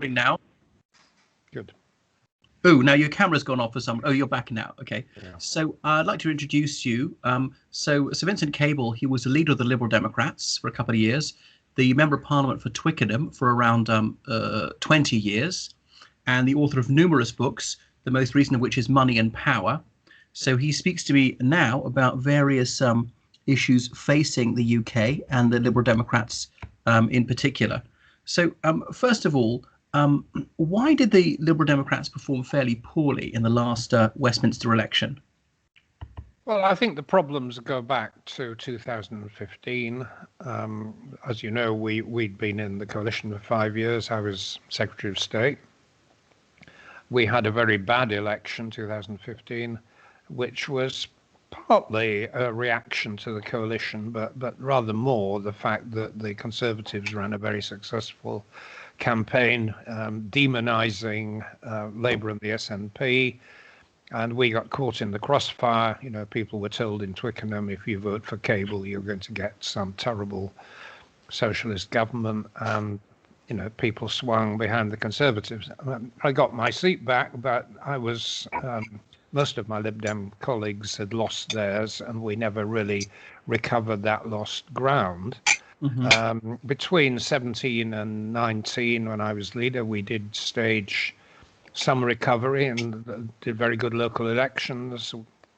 Now. Good. Oh, now your camera's gone off for some. Oh, you're back now. Okay. Yeah. So I'd like to introduce you. So Sir Vincent Cable, he was the leader of the Liberal Democrats for a couple of years, the Member of Parliament for Twickenham for around 20 years, and the author of numerous books, the most recent of which is Money and Power. So he speaks to me now about various issues facing the UK and the Liberal Democrats in particular. So first of all, why did the Liberal Democrats perform fairly poorly in the last Westminster election? Well, I think the problems go back to 2015. As you know, we'd been in the coalition for 5 years. I was Secretary of State. We had a very bad election, 2015, which was partly a reaction to the coalition, but rather more the fact that the Conservatives ran a very successful campaign demonising Labour and the SNP, and we got caught in the crossfire. You know, people were told in Twickenham, if you vote for Cable, you're going to get some terrible socialist government, and you know, people swung behind the Conservatives. I got my seat back, but I was most of my Lib Dem colleagues had lost theirs, and we never really recovered that lost ground. Mm-hmm. Between 17 and 19, when I was leader, we did stage some recovery and did very good local elections.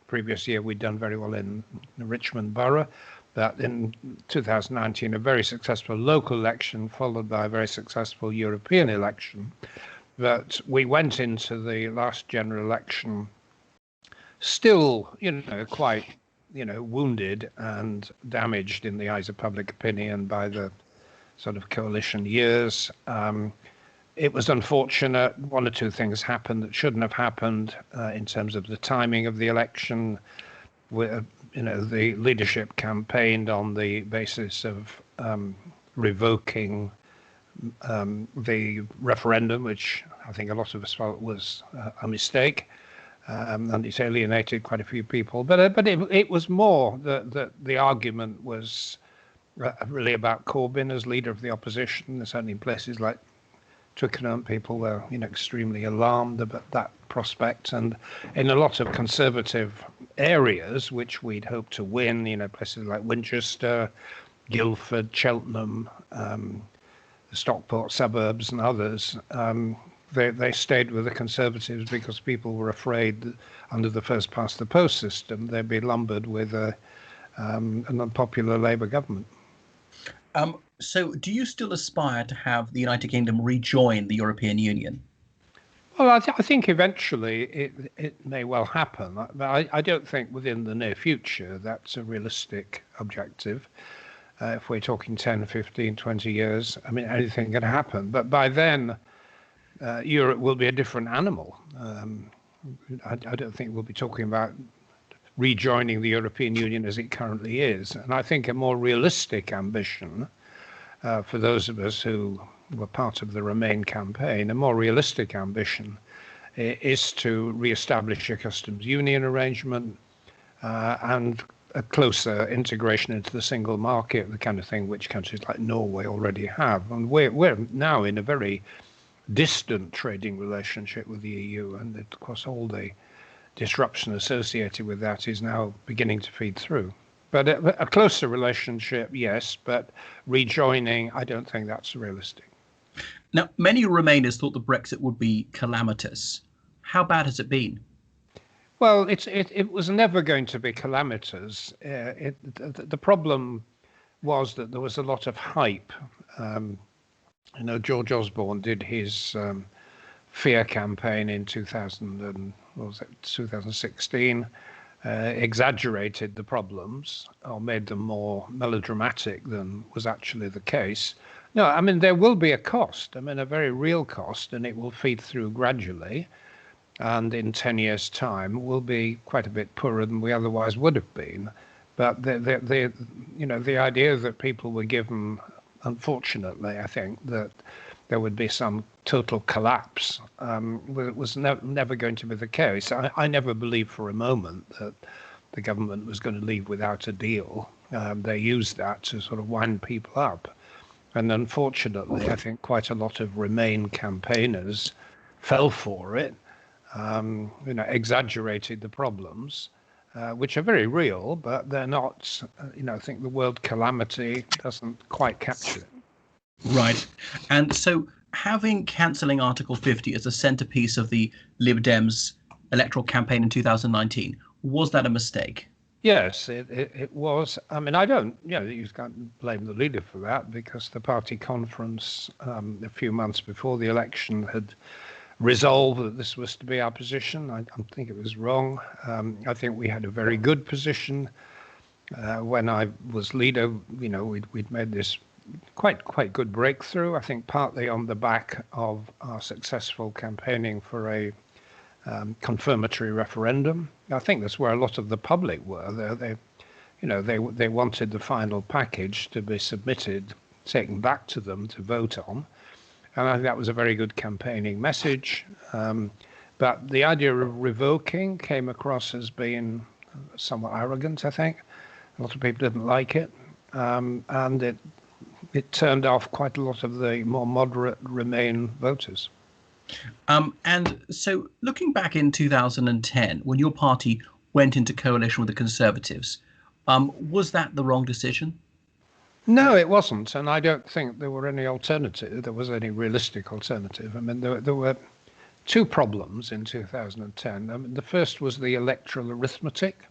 Previous year, we'd done very well in Richmond Borough. But in 2019, a very successful local election followed by a very successful European election. But we went into the last general election still, you know, quite, you know, wounded and damaged in the eyes of public opinion by the sort of coalition years. It was unfortunate. One or two things happened that shouldn't have happened in terms of the timing of the election. You know, the leadership campaigned on the basis of revoking the referendum, which I think a lot of us felt was a mistake. And it's alienated quite a few people. But it was more that the argument was really about Corbyn as leader of the opposition. Certainly in places like Twickenham, people were, you know, extremely alarmed about that prospect. And in a lot of Conservative areas, which we'd hoped to win, you know, places like Winchester, Guildford, Cheltenham, the Stockport suburbs and others, they stayed with the Conservatives because people were afraid that under the first past the post system, they'd be lumbered with an unpopular Labour government. So do you still aspire to have the United Kingdom rejoin the European Union? Well, I think eventually it may well happen. But I don't think within the near future that's a realistic objective. If we're talking 10, 15, 20 years, I mean, anything can happen. But by then, Europe will be a different animal. I don't think we'll be talking about rejoining the European Union as it currently is. And I think a more realistic ambition for those of us who were part of the Remain campaign, a more realistic ambition is to re-establish a customs union arrangement and a closer integration into the single market, the kind of thing which countries like Norway already have. And we're now in a very distant trading relationship with the EU, and of course all the disruption associated with that is now beginning to feed through. But a closer relationship, yes, but rejoining, I don't think that's realistic. Now, many Remainers thought that Brexit would be calamitous. How bad has it been? Well, it was never going to be calamitous. The problem was that there was a lot of hype. You know, George Osborne did his fear campaign in 2016, exaggerated the problems or made them more melodramatic than was actually the case. No, I mean, there will be a cost, I mean, a very real cost, and it will feed through gradually. And in 10 years' time, we'll be quite a bit poorer than we otherwise would have been. But the idea that people were given, unfortunately, I think, that there would be some total collapse was never going to be the case. I never believed for a moment that the government was going to leave without a deal. They used that to sort of wind people up. And unfortunately, I think quite a lot of Remain campaigners fell for it, exaggerated the problems, which are very real, but they're not, I think the word calamity doesn't quite capture it. Right. And so having cancelling Article 50 as a centrepiece of the Lib Dems electoral campaign in 2019, was that a mistake? Yes, it was. I mean, I don't, you can't blame the leader for that, because the party conference a few months before the election had resolved that this was to be our position. I think it was wrong. I think we had a very good position. When I was leader, we'd made this quite good breakthrough, I think partly on the back of our successful campaigning for a confirmatory referendum. I think that's where a lot of the public were. They wanted the final package to be submitted, taken back to them to vote on, and I think that was a very good campaigning message. But the idea of revoking came across as being somewhat arrogant. I think a lot of people didn't like it, and it turned off quite a lot of the more moderate Remain voters. And so looking back in 2010, when your party went into coalition with the Conservatives, was that the wrong decision? No, it wasn't. And I don't think there was any realistic alternative. I mean, there were two problems in 2010. I mean, the first was the electoral arithmetic.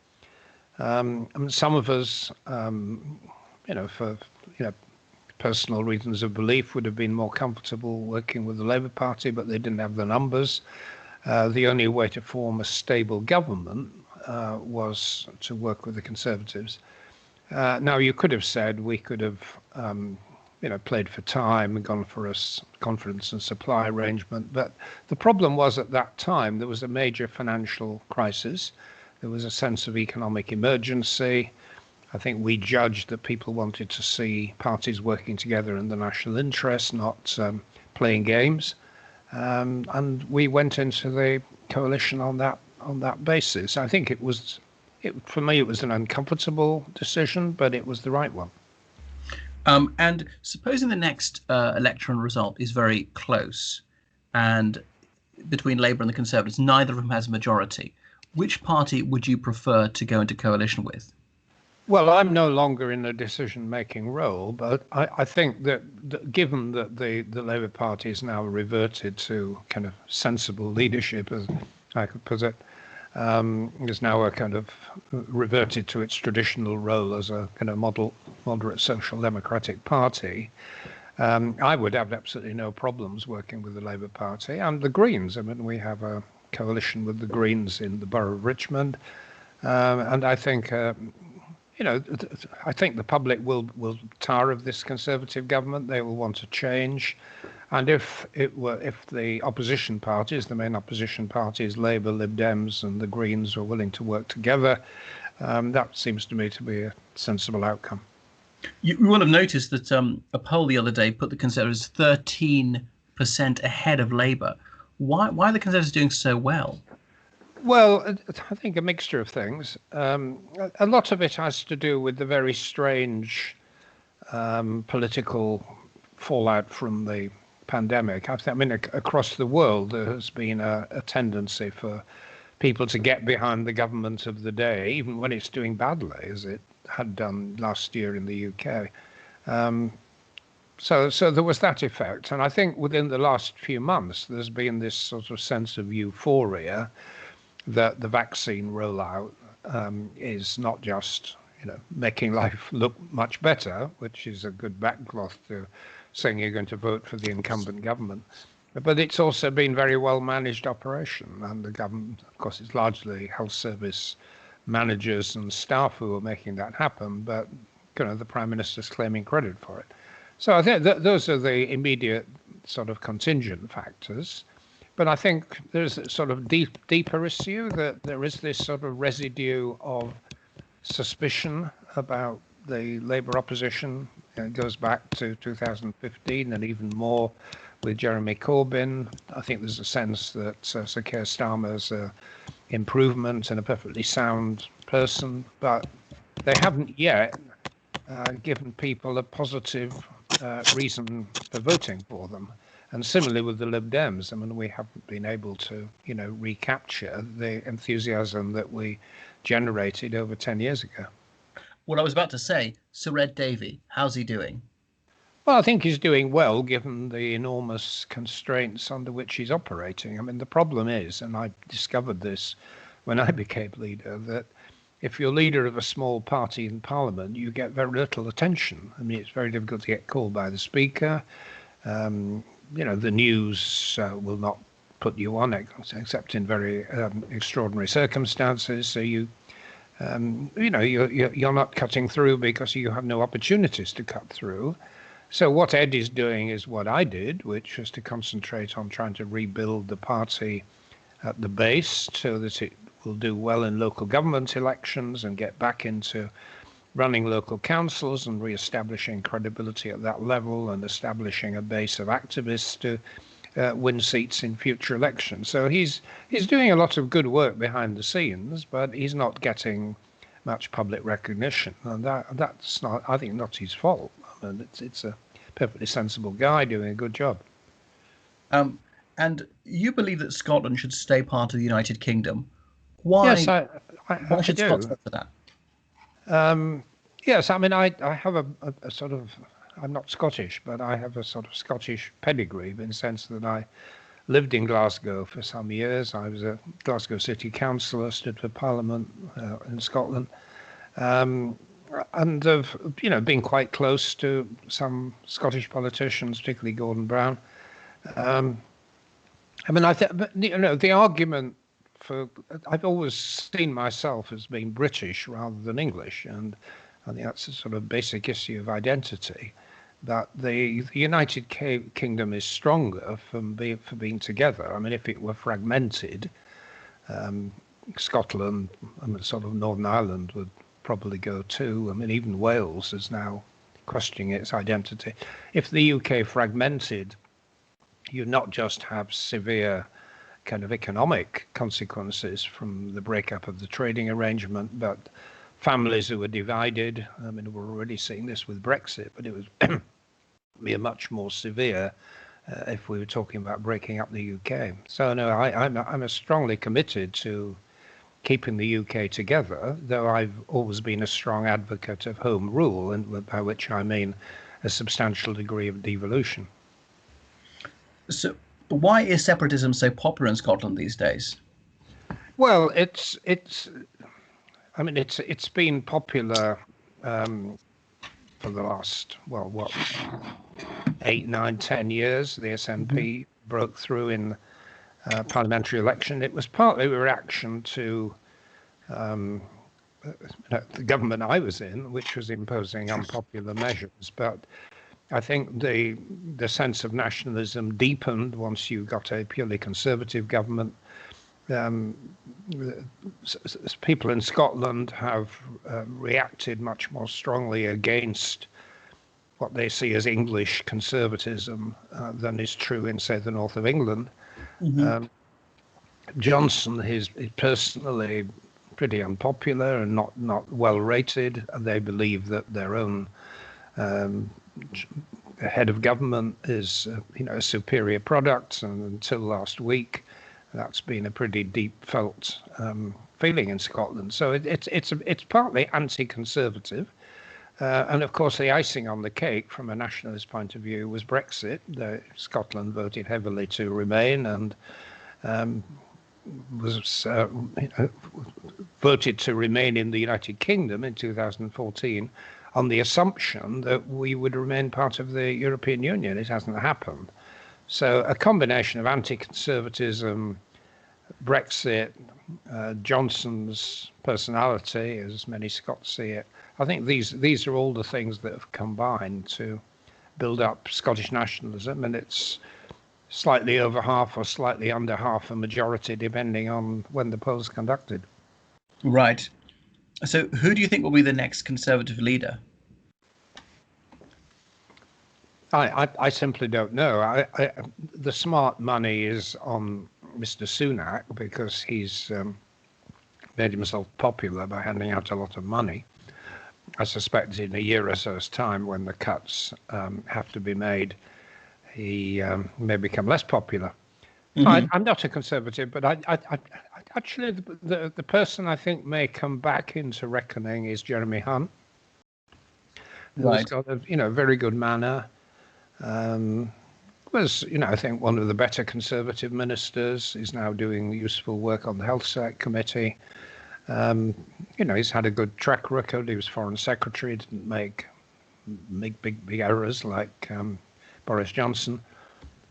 I mean, some of us, for personal reasons of belief, would have been more comfortable working with the Labour Party, but they didn't have the numbers. The only way to form a stable government was to work with the Conservatives. Now, you could have said we could have, played for time and gone for a confidence and supply arrangement. But the problem was, at that time, there was a major financial crisis. There was a sense of economic emergency. I think we judged that people wanted to see parties working together in the national interest, not playing games. And we went into the coalition on that basis. I think for me, it was an uncomfortable decision, but it was the right one. And supposing the next election result is very close, and between Labour and the Conservatives, neither of them has a majority, which party would you prefer to go into coalition with? Well, I'm no longer in a decision-making role, but I think that given that the Labour Party has now reverted to kind of sensible leadership, as I could put it, is now a kind of reverted to its traditional role as a kind of moderate social democratic party, I would have absolutely no problems working with the Labour Party and the Greens. I mean, we have a coalition with the Greens in the borough of Richmond, and I think I think the public will tire of this Conservative government. They will want to change, and if the opposition parties, the main opposition parties, Labour, Lib Dems, and the Greens, are willing to work together, that seems to me to be a sensible outcome. You will have noticed that a poll the other day put the Conservatives 13% ahead of Labour. Why are the Conservatives doing so well? Well, I think a mixture of things. A lot of it has to do with the very strange political fallout from the pandemic. I mean, across the world, there has been a tendency for people to get behind the government of the day, even when it's doing badly, as it had done last year in the UK. So there was that effect. And I think within the last few months, there's been this sort of sense of euphoria that the vaccine rollout is not just making life look much better, which is a good backcloth to saying you're going to vote for the incumbent government, but it's also been very well managed operation. And the government, of course, it's largely health service managers and staff who are making that happen, but the Prime Minister's claiming credit for it. So I think those are the immediate sort of contingent factors. But I think there's a sort of deeper issue, that there is this sort of residue of suspicion about the Labour opposition. It goes back to 2015 and even more with Jeremy Corbyn. I think there's a sense that Sir Keir Starmer's an improvement and a perfectly sound person, but they haven't yet given people a positive reason for voting for them. And similarly with the Lib Dems, I mean, we haven't been able to, recapture the enthusiasm that we generated over 10 years ago. Well, I was about to say, Sir Ed Davey, how's he doing? Well, I think he's doing well, given the enormous constraints under which he's operating. I mean, the problem is, and I discovered this when I became leader, that if you're leader of a small party in Parliament, you get very little attention. I mean, it's very difficult to get called by the Speaker. The news will not put you on except in very extraordinary circumstances. So you're not cutting through because you have no opportunities to cut through. So what Ed is doing is what I did, which was to concentrate on trying to rebuild the party at the base so that it will do well in local government elections and get back into running local councils and re-establishing credibility at that level and establishing a base of activists to win seats in future elections. So he's doing a lot of good work behind the scenes, but he's not getting much public recognition, and that's not, I think, not his fault. I mean, it's a perfectly sensible guy doing a good job. And you believe that Scotland should stay part of the United Kingdom. Why? Yes, why should Scotland vote for that? Yes, I mean, I have a sort of, I'm not Scottish, but I have a sort of Scottish pedigree in the sense that I lived in Glasgow for some years. I was a Glasgow City Councillor, stood for Parliament in Scotland, and have, been quite close to some Scottish politicians, particularly Gordon Brown. I mean, the argument for, I've always seen myself as being British rather than English, and I think that's a sort of basic issue of identity, that the United Kingdom is stronger for being together. I mean, if it were fragmented, Scotland and sort of Northern Ireland would probably go too. I mean, even Wales is now questioning its identity. If the UK fragmented, you not just have severe kind of economic consequences from the breakup of the trading arrangement, but families who were divided. I mean, we're already seeing this with Brexit, but it would be a much more severe if we were talking about breaking up the UK. So no, I'm strongly committed to keeping the UK together, though I've always been a strong advocate of home rule, and by which I mean a substantial degree of devolution. So why is separatism so popular in Scotland these days? Well, it's been popular for the last, 8, 9, 10 years. The SNP broke through in parliamentary election. It was partly a reaction to the government I was in, which was imposing unpopular measures. But I think the sense of nationalism deepened once you got a purely conservative government. People in Scotland have reacted much more strongly against what they see as English conservatism than is true in, say, the north of England. Johnson is personally pretty unpopular and not well rated. They believe that their own head of government is, a superior product, and until last week, that's been a pretty deep felt feeling in Scotland. So it's partly anti-conservative, and of course the icing on the cake from a nationalist point of view was Brexit. Scotland voted heavily to remain, and was voted to remain in the United Kingdom in 2014 on the assumption that we would remain part of the European Union. It hasn't happened. So a combination of anti-conservatism, Brexit, Johnson's personality, as many Scots see it, I think these are all the things that have combined to build up Scottish nationalism, and it's slightly over half or slightly under half a majority, depending on when the poll's conducted. Right. So who do you think will be the next Conservative leader? I simply don't know. The smart money is on Mr. Sunak because he's made himself popular by handing out a lot of money. I suspect in a year or so's time, when the cuts have to be made, he may become less popular. I'm not a conservative, but I actually, the person I think may come back into reckoning is Jeremy Hunt, who's got a very good manner. Was I think one of the better Conservative ministers. He's now doing useful work on the Health Committee. He's had a good track record. He was Foreign Secretary, didn't make big errors like Boris Johnson.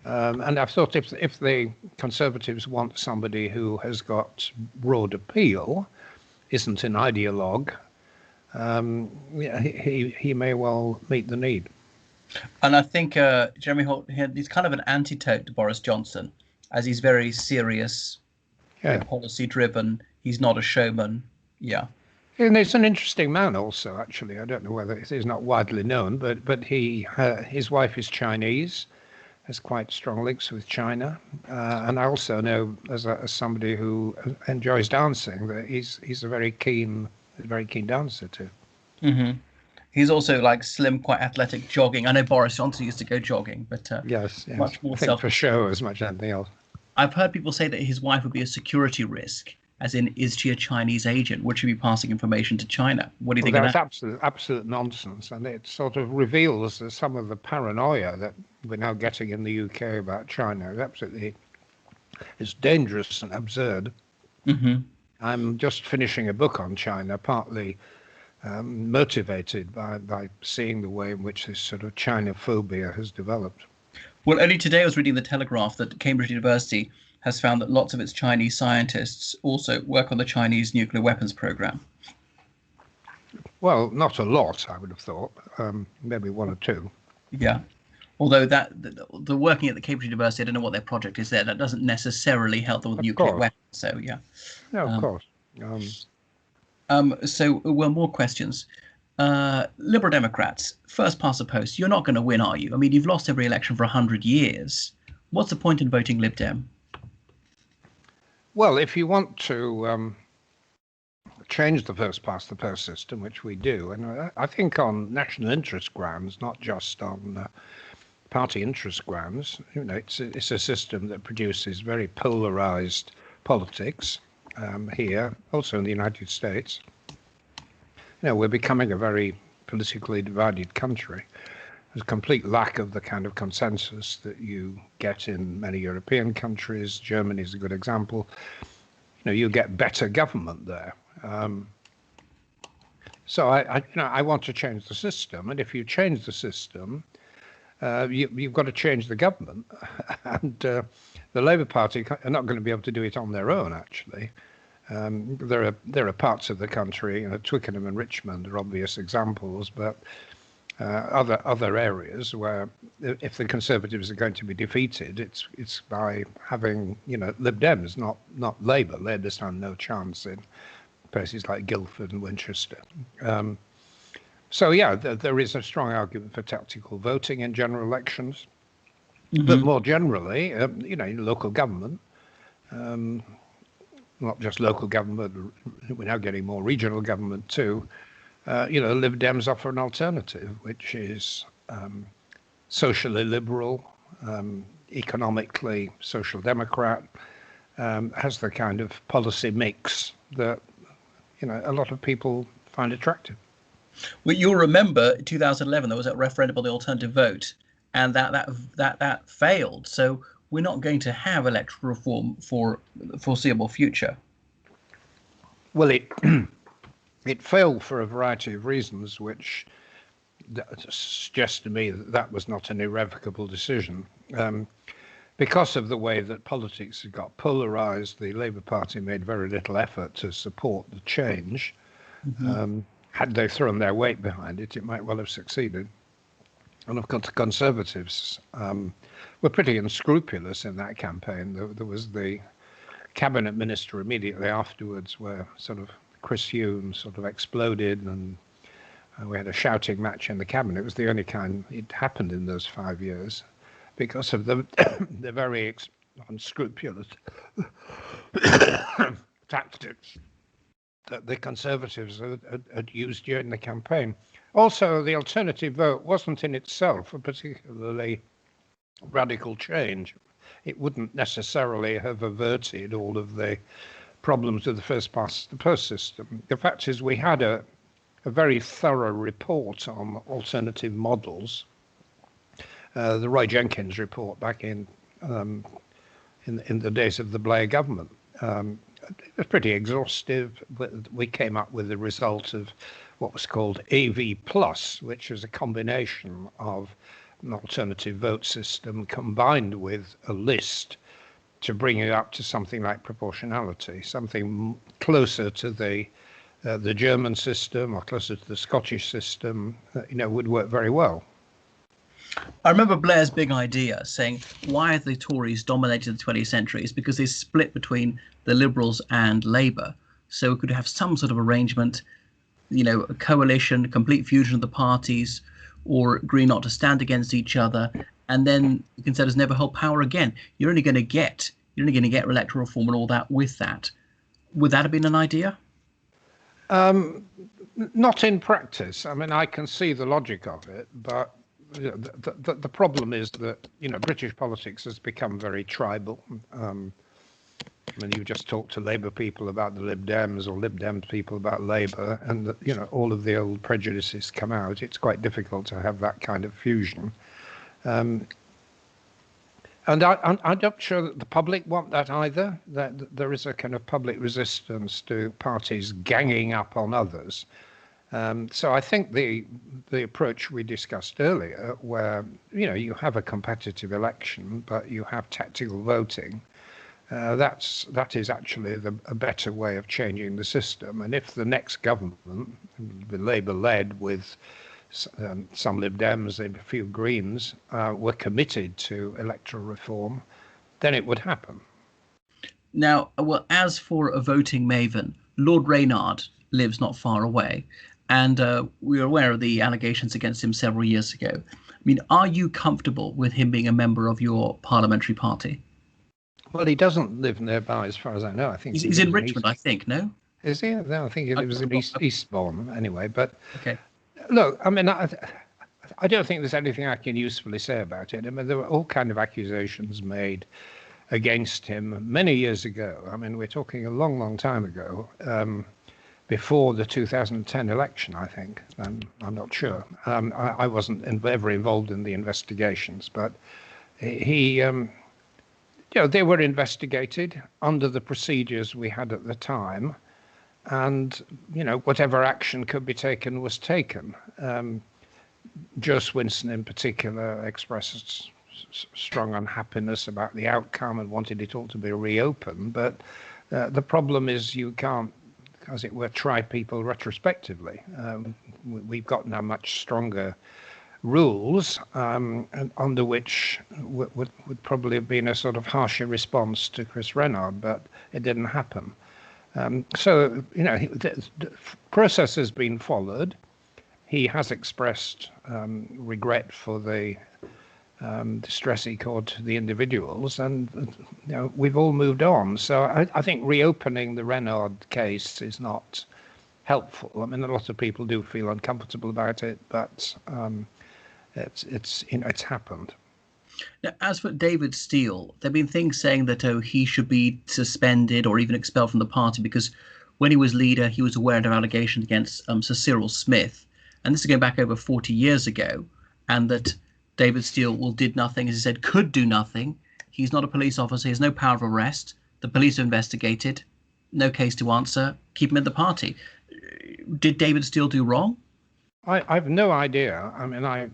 And I've thought if the Conservatives want somebody who has got broad appeal, isn't an ideologue, he may well meet the need. And I think Jeremy Hunt, he's kind of an antidote to Boris Johnson, as he's very serious, policy driven. He's not a showman. Yeah. And he's an interesting man also, actually. I don't know whether it is not widely known, but his wife is Chinese, has quite strong links with China. And I also know, as somebody who enjoys dancing, that he's a very keen dancer too. Mm-hmm. He's also like slim, quite athletic, jogging. I know Boris Johnson used to go jogging, but yes. Much more for show as much as anything else. I've heard people say that his wife would be a security risk, as in, is she a Chinese agent? Would she be passing information to China? What do you think of that? That's absolute nonsense, and it sort of reveals some of the paranoia that we're now getting in the UK about China. It's dangerous and absurd. Mm-hmm. I'm just finishing a book on China, partly motivated by seeing the way in which this sort of China phobia has developed. Well, only today I was reading the Telegraph that Cambridge University has found that lots of its Chinese scientists also work on the Chinese nuclear weapons program. Well, not a lot, I would have thought. Maybe one or two. Yeah. Although the working at the Cambridge University, I don't know what their project is there. That doesn't necessarily help them with nuclear weapons. So, yeah. No, of course. So, well, more questions. Liberal Democrats, first past the post. You're not going to win, are you? I mean, you've lost every election for 100 years. What's the point in voting Lib Dem? Well, if you want to change the first past the post system, which we do, and I think on national interest grounds, not just on party interest grounds, it's a system that produces very polarized politics here, also in the United States. We're becoming a very politically divided country. There's a complete lack of the kind of consensus that you get in many European countries. Germany is a good example. You get better government there. So I want to change the system, and if you change the system, you've got to change the government, and the Labour Party are not going to be able to do it on their own. Actually, there are parts of the country, Twickenham and Richmond are obvious examples, but other areas where if the Conservatives are going to be defeated, it's by having Lib Dems, not Labour. Labour stand no chance in places like Guildford and Winchester. So yeah, there is a strong argument for tactical voting in general elections, but more generally, local government. Not just local government, we're now getting more regional government too. Lib Dems offer an alternative, which is socially liberal, economically social democrat, has the kind of policy mix that a lot of people find attractive. Well, you'll remember 2011 there was a referendum on the alternative vote, and that failed. So we're not going to have electoral reform for the foreseeable future. Well, it failed for a variety of reasons, which suggests to me that was not an irrevocable decision. Because of the way that politics had got polarized, the Labour Party made very little effort to support the change. Had they thrown their weight behind it, it might well have succeeded. And of course, the Conservatives were pretty unscrupulous in that campaign. There was the cabinet minister immediately afterwards where sort of Chris Hume sort of exploded, and we had a shouting match in the cabinet. It was the only kind it happened in those 5 years because of the very unscrupulous tactics that the Conservatives had used during the campaign. Also, the alternative vote wasn't in itself a particularly radical change. It wouldn't necessarily have averted all of the problems with the first past the post system. The fact is, we had a very thorough report on alternative models, the Roy Jenkins report back in the days of the Blair government. It was pretty exhaustive. We came up with the result of what was called AV Plus, which is a combination of an alternative vote system combined with a list to bring it up to something like proportionality, something closer to the German system or closer to the Scottish system, would work very well. I remember Blair's big idea saying, why have the Tories dominated the 20th century? It's because they split between the Liberals and Labour. So we could have some sort of arrangement, a coalition, a complete fusion of the parties, or agree not to stand against each other. And then the Conservatives never hold power again. You're only going to get electoral reform and all that with that. Would that have been an idea? Not in practice. I mean, I can see the logic of it, but the problem is that British politics has become very tribal. You just talk to Labour people about the Lib Dems or Lib Dems people about Labour, and all of the old prejudices come out. It's quite difficult to have that kind of fusion. And I'm not sure that the public want that either. That there is a kind of public resistance to parties ganging up on others. So I think the approach we discussed earlier, where you have a competitive election, but you have tactical voting, that is actually a better way of changing the system. And if the next government, the Labour-led with some Lib Dems and a few Greens, were committed to electoral reform, then it would happen. Now, well, as for a voting maven, Lord Reynard lives not far away, and we were aware of the allegations against him several years ago. I mean, are you comfortable with him being a member of your parliamentary party? Well, he doesn't live nearby, as far as I know. I think he's in Richmond, I think, no? Is he? No, I think he lives in Eastbourne, anyway. But okay. Look, I mean, I don't think there's anything I can usefully say about it. I mean, there were all kind of accusations made against him many years ago. I mean, we're talking a long, long time ago, before the 2010 election, I think. I'm not sure. I wasn't ever involved in the investigations, but he, they were investigated under the procedures we had at the time. And, whatever action could be taken was taken. Joe Swinson in particular expressed strong unhappiness about the outcome and wanted it all to be reopened. But the problem is you can't, as it were, try people retrospectively. We've got now much stronger rules under which would probably have been a sort of harsher response to Chris Reynard, but it didn't happen. So, the process has been followed. He has expressed regret for the distress he caused to the individuals, and we've all moved on. So I think reopening the Reynard case is not helpful. I mean, a lot of people do feel uncomfortable about it, but it's happened. Now, as for David Steele, there have been things saying that he should be suspended or even expelled from the party because when he was leader, he was aware of allegations against Sir Cyril Smith. And this is going back over 40 years ago. And that David Steele did nothing, as he said, could do nothing. He's not a police officer. He has no power of arrest. The police have investigated. No case to answer. Keep him in the party. Did David Steele do wrong? I've no idea. I mean, I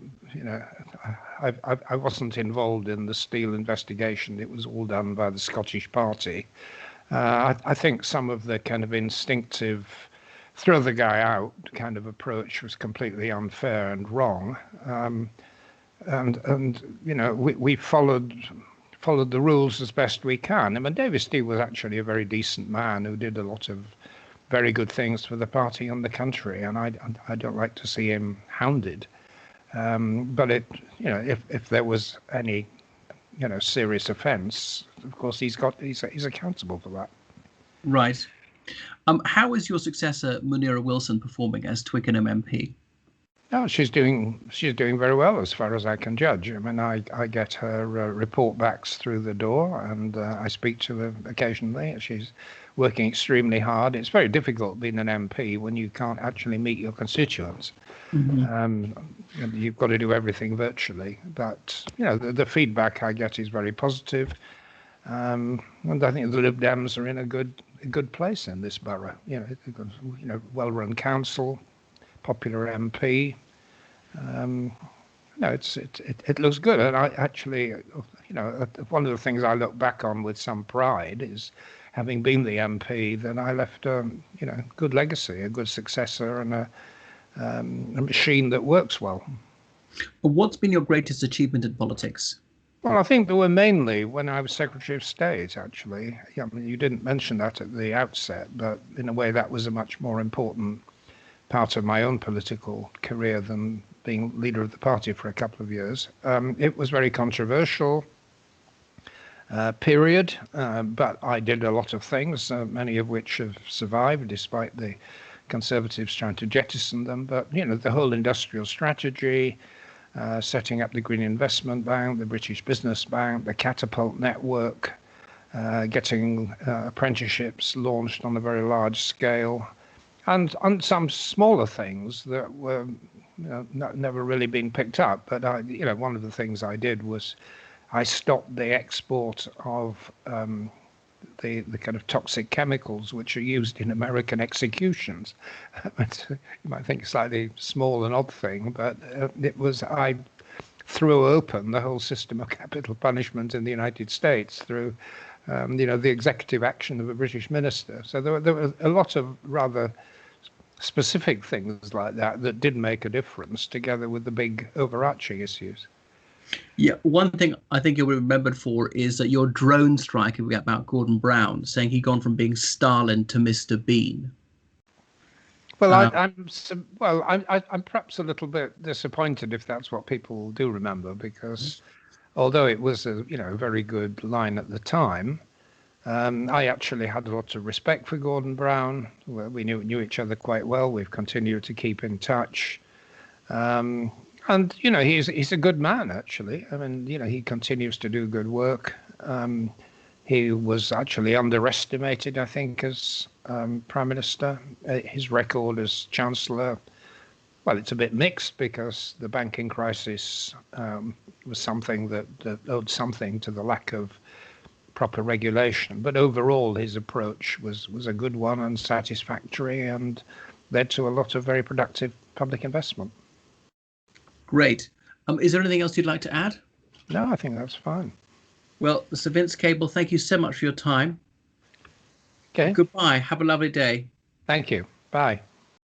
wasn't involved in the Steele investigation. It was all done by the Scottish Party. I think some of the kind of instinctive throw the guy out kind of approach was completely unfair and wrong. We followed the rules as best we can. I mean, David Steele was actually a very decent man who did a lot of very good things for the party and the country, and I don't like to see him hounded. But if there was any, serious offence, of course he's accountable for that. Right. How is your successor, Manira Wilson, performing as Twickenham MP? Oh, she's doing very well as far as I can judge. I mean, I get her report backs through the door, and I speak to her occasionally. She's working extremely hard. It's very difficult being an MP when you can't actually meet your constituents. You've got to do everything virtually. But the feedback I get is very positive, and I think the Lib Dems are in a good place in this borough. Well-run council, popular MP. It looks good, and I actually, one of the things I look back on with some pride is having been the MP, that I left a good legacy, a good successor, and a machine that works well. What's been your greatest achievement in politics? Well, I think there were mainly when I was Secretary of State, actually. I mean, you didn't mention that at the outset, but in a way that was a much more important part of my own political career than being leader of the party for a couple of years. It was very controversial period, but I did a lot of things, many of which have survived despite the Conservatives trying to jettison them. But, the whole industrial strategy, setting up the Green Investment Bank, the British Business Bank, the Catapult Network, getting apprenticeships launched on a very large scale, and on some smaller things that were never really been picked up. But one of the things I did was I stopped the export of the kind of toxic chemicals which are used in American executions. You might think a slightly small and odd thing, but I threw open the whole system of capital punishment in the United States through the executive action of a British minister. So there were a lot of rather specific things like that did make a difference, together with the big overarching issues. Yeah, one thing I think you'll be remembered for is that your drone strike about Gordon Brown, saying he'd gone from being Stalin to Mr. Bean. Well, I'm perhaps a little bit disappointed if that's what people do remember, because although it was a very good line at the time, I actually had a lot of respect for Gordon Brown. We knew each other quite well. We've continued to keep in touch. And he's a good man, actually. I mean, he continues to do good work. He was actually underestimated, I think, as Prime Minister. His record as Chancellor, well, it's a bit mixed, because the banking crisis was something that owed something to the lack of proper regulation. But overall, his approach was a good one and satisfactory, and led to a lot of very productive public investment. Great. Is there anything else you'd like to add? No, I think that's fine. Well, Sir Vince Cable, thank you so much for your time. Okay. Goodbye. Have a lovely day. Thank you. Bye.